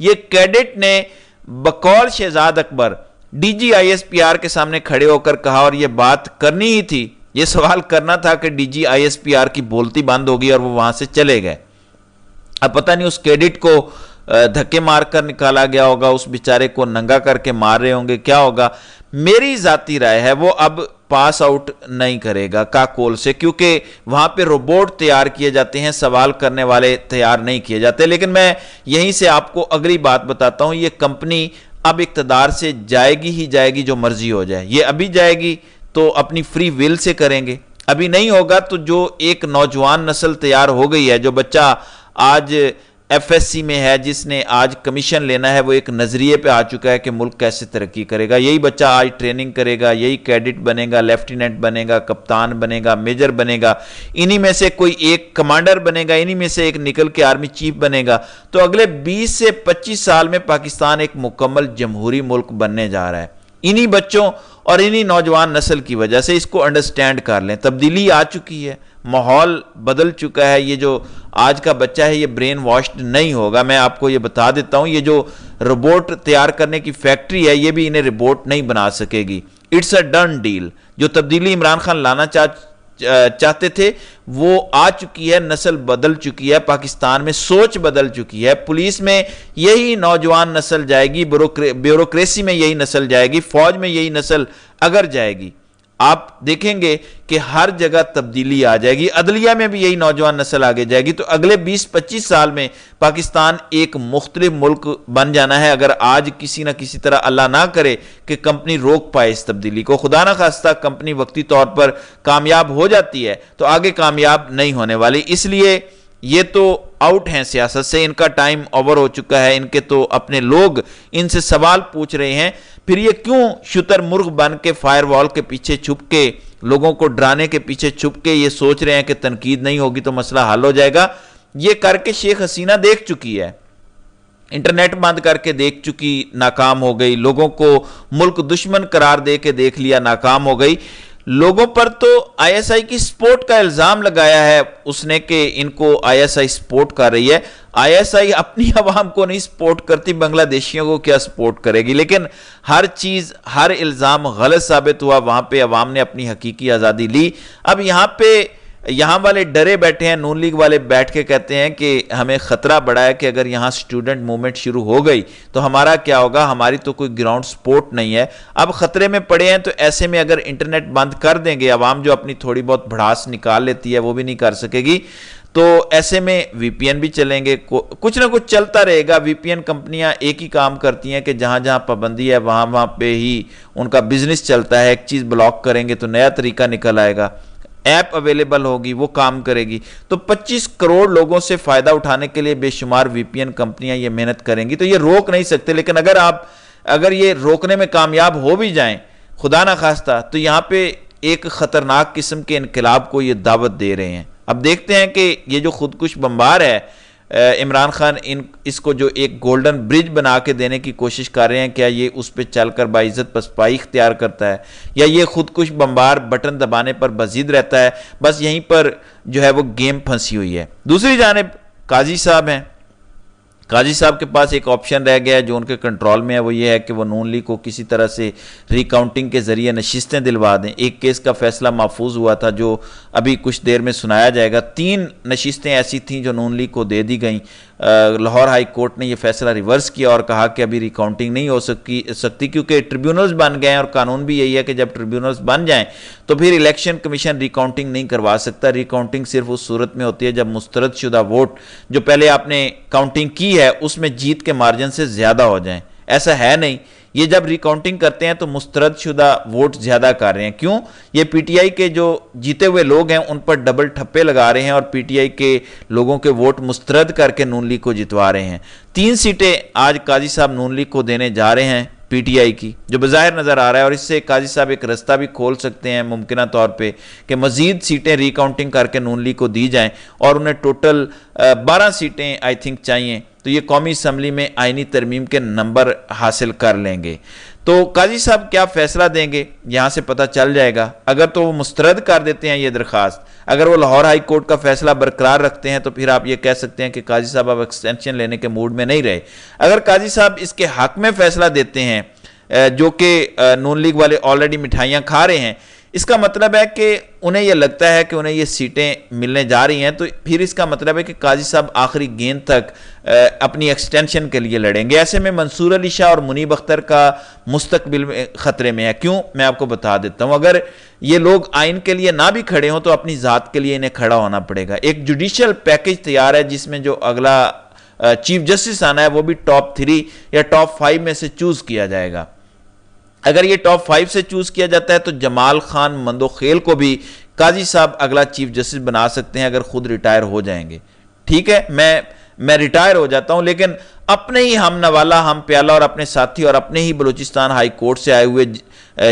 یہ کیڈٹ نے بقول Shahzad Akbar D G I S P R کے سامنے کھڑے ہو کر کہا، اور یہ بات کرنی ہی تھی، یہ سوال کرنا تھا کہ D G I S P R کی بولتی بند ہوگی اور وہ وہاں سے چلے گئے۔ اب پتہ نہیں اس کیڈٹ کو دھکے مار کر نکالا گیا ہوگا، اس بیچارے کو ننگا کر کے مار رہے ہوں گے، کیا ہوگا؟ میری ذاتی رائے ہے وہ اب پاس آؤٹ نہیں کرے گا کاکول سے، کیونکہ وہاں پہ روبوٹ تیار کیے جاتے ہیں، سوال کرنے والے تیار نہیں کیے جاتے۔ لیکن میں یہیں سے آپ کو اگلی بات بتاتا ہوں، یہ کمپنی اب اقتدار سے جائے گی ہی جائے گی، جو مرضی ہو جائے۔ یہ ابھی جائے گی تو اپنی فری ویل سے کریں گے، ابھی نہیں ہوگا تو جو ایک نوجوان نسل تیار ہو گئی ہے، جو بچہ آج ایف ایس سی میں ہے، جس نے آج کمیشن لینا ہے، وہ ایک نظریے پہ آ چکا ہے کہ ملک کیسے ترقی کرے گا۔ یہی بچہ آج ٹریننگ کرے گا، یہی کیڈٹ بنے گا، لیفٹیننٹ بنے گا، کپتان بنے گا، میجر بنے گا، انہی میں سے کوئی ایک کمانڈر بنے گا، انہی میں سے ایک نکل کے آرمی چیف بنے گا۔ تو اگلے 20 سے 25 سال میں پاکستان ایک مکمل جمہوری ملک بننے جا رہا ہے، انہی بچوں اور انہی نوجوان نسل کی وجہ سے۔ اس کو انڈرسٹینڈ کر لیں، تبدیلی آ چکی ہے، ماحول بدل چکا ہے۔ یہ جو آج کا بچہ ہے یہ برین واشڈ نہیں ہوگا، میں آپ کو یہ بتا دیتا ہوں۔ یہ جو روبوٹ تیار کرنے کی فیکٹری ہے، یہ بھی انہیں روبوٹ نہیں بنا سکے گی۔ It's a done deal. جو تبدیلی عمران خان لانا چاہتے تھے وہ آ چکی ہے، نسل بدل چکی ہے، پاکستان میں سوچ بدل چکی ہے۔ پولیس میں یہی نوجوان نسل جائے گی، بیوروکریسی میں یہی نسل جائے گی، فوج میں یہی نسل اگر جائے گی، آپ دیکھیں گے کہ ہر جگہ تبدیلی آ جائے گی۔ عدلیہ میں بھی یہی نوجوان نسل آگے جائے گی۔ تو اگلے 20-25 سال میں پاکستان ایک مختلف ملک بن جانا ہے، اگر آج کسی نہ کسی طرح اللہ نہ کرے کہ کمپنی روک پائے اس تبدیلی کو۔ خدا نہ خواستہ کمپنی وقتی طور پر کامیاب ہو جاتی ہے تو آگے کامیاب نہیں ہونے والی۔ اس لیے یہ تو آؤٹ ہیں سیاست سے، ان کا ٹائم اوور ہو چکا ہے، ان کے تو اپنے لوگ ان سے سوال پوچھ رہے ہیں۔ پھر یہ کیوں شتر مرغ بن کے فائر وال کے پیچھے چھپ کے، لوگوں کو ڈرانے کے پیچھے چھپ کے یہ سوچ رہے ہیں کہ تنقید نہیں ہوگی تو مسئلہ حل ہو جائے گا؟ یہ کر کے شیخ حسینہ دیکھ چکی ہے، انٹرنیٹ بند کر کے دیکھ چکی، ناکام ہو گئی، لوگوں کو ملک دشمن قرار دے کے دیکھ لیا، ناکام ہو گئی۔ لوگوں پر تو آئی ایس آئی کی سپورٹ کا الزام لگایا ہے اس نے کہ ان کو آئی ایس آئی سپورٹ کر رہی ہے۔ آئی ایس آئی اپنی عوام کو نہیں سپورٹ کرتی، بنگلہ دیشیوں کو کیا سپورٹ کرے گی؟ لیکن ہر چیز، ہر الزام غلط ثابت ہوا، وہاں پہ عوام نے اپنی حقیقی آزادی لی۔ اب یہاں والے ڈرے بیٹھے ہیں، نون لیگ والے بیٹھ کے کہتے ہیں کہ ہمیں خطرہ بڑا ہے کہ اگر یہاں سٹوڈنٹ موومنٹ شروع ہو گئی تو ہمارا کیا ہوگا، ہماری تو کوئی گراؤنڈ سپورٹ نہیں ہے۔ اب خطرے میں پڑے ہیں، تو ایسے میں اگر انٹرنیٹ بند کر دیں گے، عوام جو اپنی تھوڑی بہت بھڑاس نکال لیتی ہے وہ بھی نہیں کر سکے گی، تو ایسے میں وی پی این بھی چلیں گے، کچھ نہ کچھ چلتا رہے گا۔ وی پی این کمپنیاں ایک ہی کام کرتی ہیں کہ جہاں جہاں پابندی ہے وہاں پہ ہی ان کا بزنس چلتا ہے۔ ایک چیز بلاک کریں گے تو نیا طریقہ نکل آئے گا، ایپ اویلیبل ہوگی وہ کام کرے گی۔ تو 25 کروڑ لوگوں سے فائدہ اٹھانے کے لیے بے شمار وی پی این کمپنیاں یہ محنت کریں گی، تو یہ روک نہیں سکتے۔ لیکن اگر یہ روکنے میں کامیاب ہو بھی جائیں، خدا نہ خواستہ، تو یہاں پہ ایک خطرناک قسم کے انقلاب کو یہ دعوت دے رہے ہیں۔ اب دیکھتے ہیں کہ یہ جو خودکش بمبار ہے عمران خان، اس کو جو ایک گولڈن برج بنا کے دینے کی کوشش کر رہے ہیں، کیا یہ اس پہ چل کر باعزت پسپائی اختیار کرتا ہے، یا یہ خودکش بمبار بٹن دبانے پر مزید رہتا ہے؟ بس یہیں پر جو ہے وہ گیم پھنسی ہوئی ہے۔ دوسری جانب قاضی صاحب ہیں، قاضی صاحب کے پاس ایک آپشن رہ گیا ہے جو ان کے کنٹرول میں ہے، وہ یہ ہے کہ وہ نون لیگ کو کسی طرح سے ری کاؤنٹنگ کے ذریعے نشستیں دلوا دیں۔ ایک کیس کا فیصلہ محفوظ ہوا تھا جو ابھی کچھ دیر میں سنایا جائے گا۔ 3 نشستیں ایسی تھیں جو نون لیگ کو دے دی گئیں۔ لاہور ہائی کورٹ نے یہ فیصلہ ریورس کیا اور کہا کہ ابھی ری کاؤنٹنگ نہیں ہو سکتی کیونکہ ٹریبیونلز بن گئے ہیں، اور قانون بھی یہی ہے کہ جب ٹریبیونلز بن جائیں تو پھر الیکشن کمیشن ری کاؤنٹنگ نہیں کروا سکتا۔ ری کاؤنٹنگ صرف اس صورت میں ہوتی ہے جب مسترد شدہ ووٹ جو پہلے آپ نے کاؤنٹنگ کی ہے اس میں جیت کے مارجن سے زیادہ ہو جائیں۔ ایسا ہے نہیں، یہ جب ریکاؤنٹنگ کرتے ہیں تو مسترد شدہ ووٹ زیادہ کر رہے ہیں۔ کیوں؟ یہ پی ٹی آئی کے جو جیتے ہوئے لوگ ہیں ان پر ڈبل ٹھپے لگا رہے ہیں اور پی ٹی آئی کے لوگوں کے ووٹ مسترد کر کے نون لیگ کو جتوا رہے ہیں۔ 3 سیٹیں آج قاضی صاحب نون لیگ کو دینے جا رہے ہیں پی ٹی آئی کی، جو بظاہر نظر آ رہا ہے، اور اس سے قاضی صاحب ایک رستہ بھی کھول سکتے ہیں ممکنہ طور پہ کہ مزید سیٹیں ری کاؤنٹنگ کر کے نون لیگ کو دی جائیں، اور انہیں ٹوٹل 12 سیٹیں آئی تھنک چاہیے تو یہ قومی اسمبلی میں آئینی ترمیم کے نمبر حاصل کر لیں گے۔ تو قاضی صاحب کیا فیصلہ دیں گے یہاں سے پتہ چل جائے گا۔ اگر تو وہ مسترد کر دیتے ہیں یہ درخواست، اگر وہ لاہور ہائی کورٹ کا فیصلہ برقرار رکھتے ہیں تو پھر آپ یہ کہہ سکتے ہیں کہ قاضی صاحب اب ایکسٹینشن لینے کے موڈ میں نہیں رہے۔ اگر قاضی صاحب اس کے حق میں فیصلہ دیتے ہیں، جو کہ نون لیگ والے آلریڈی مٹھائیاں کھا رہے ہیں، اس کا مطلب ہے کہ انہیں یہ لگتا ہے کہ انہیں یہ سیٹیں ملنے جا رہی ہیں، تو پھر اس کا مطلب ہے کہ قاضی صاحب آخری گیند تک اپنی ایکسٹینشن کے لیے لڑیں گے۔ ایسے میں منصور علی شاہ اور منیب اختر کا مستقبل خطرے میں ہے۔ کیوں؟ میں آپ کو بتا دیتا ہوں۔ اگر یہ لوگ آئین کے لیے نہ بھی کھڑے ہوں تو اپنی ذات کے لیے انہیں کھڑا ہونا پڑے گا۔ ایک جوڈیشل پیکج تیار ہے جس میں جو اگلا چیف جسٹس آنا ہے وہ بھی ٹاپ 3 یا ٹاپ 5 میں سے چوز کیا جائے گا۔ اگر یہ ٹاپ 5 سے چوز کیا جاتا ہے تو جمال خان مندوخیل کو بھی قاضی صاحب اگلا چیف جسٹس بنا سکتے ہیں اگر خود ریٹائر ہو جائیں گے۔ ٹھیک ہے، میں ریٹائر ہو جاتا ہوں، لیکن اپنے ہی ہم نوالہ ہم پیالہ اور اپنے ساتھی اور اپنے ہی بلوچستان ہائی کورٹ سے آئے ہوئے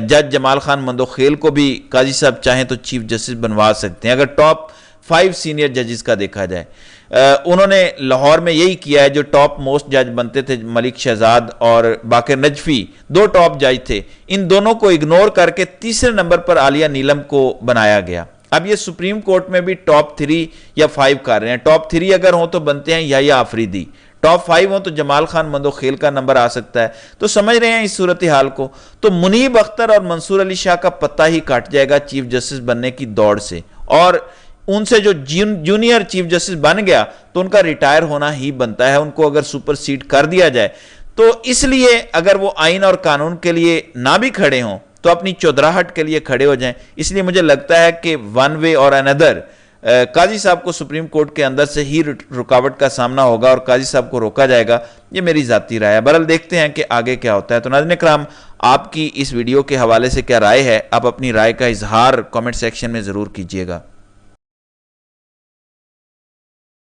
جج جمال خان مندوخیل کو بھی قاضی صاحب چاہیں تو چیف جسٹس بنوا سکتے ہیں اگر ٹاپ 5 سینئر ججز کا دیکھا جائے۔ انہوں نے لاہور میں یہی کیا ہے، جو ٹاپ موسٹ جج بنتے تھے ملک شہزاد اور باقر نجفی، 2 ٹاپ جج تھے، ان دونوں کو اگنور کر کے تیسرے نمبر پر عالیہ نیلم کو بنایا گیا۔ اب یہ سپریم کورٹ میں بھی ٹاپ 3 یا 5 کر رہے ہیں۔ ٹاپ 3 اگر ہوں تو بنتے ہیں یحییٰ آفریدی، ٹاپ 5 ہوں تو جمال خان مندوخیل کا نمبر آ سکتا ہے۔ تو سمجھ رہے ہیں اس صورتحال کو؟ تو منیب اختر اور منصور علی شاہ کا پتہ ہی کٹ جائے گا چیف جسٹس بننے کی دوڑ سے، اور ان سے جو جونیئر چیف جسٹس بن گیا تو ان کا ریٹائر ہونا ہی بنتا ہے، ان کو اگر سپر سیڈ کر دیا جائے۔ تو اس لیے اگر وہ آئین اور قانون کے لیے نہ بھی کھڑے ہوں تو اپنی چودراہٹ کے لیے کھڑے ہو جائیں۔ اس لیے مجھے لگتا ہے کہ ون وے اور انادر قاضی صاحب کو سپریم کورٹ کے اندر سے ہی رکاوٹ کا سامنا ہوگا اور قاضی صاحب کو روکا جائے گا۔ یہ میری ذاتی رائے ہے، بہرحال دیکھتے ہیں کہ آگے کیا ہوتا ہے۔ تو ناظرین کرام، آپ کی اس ویڈیو کے حوالے سے کیا رائے ہے؟ آپ اپنی رائے کا اظہار کامنٹ سیکشن میں ضرور کیجیے گا۔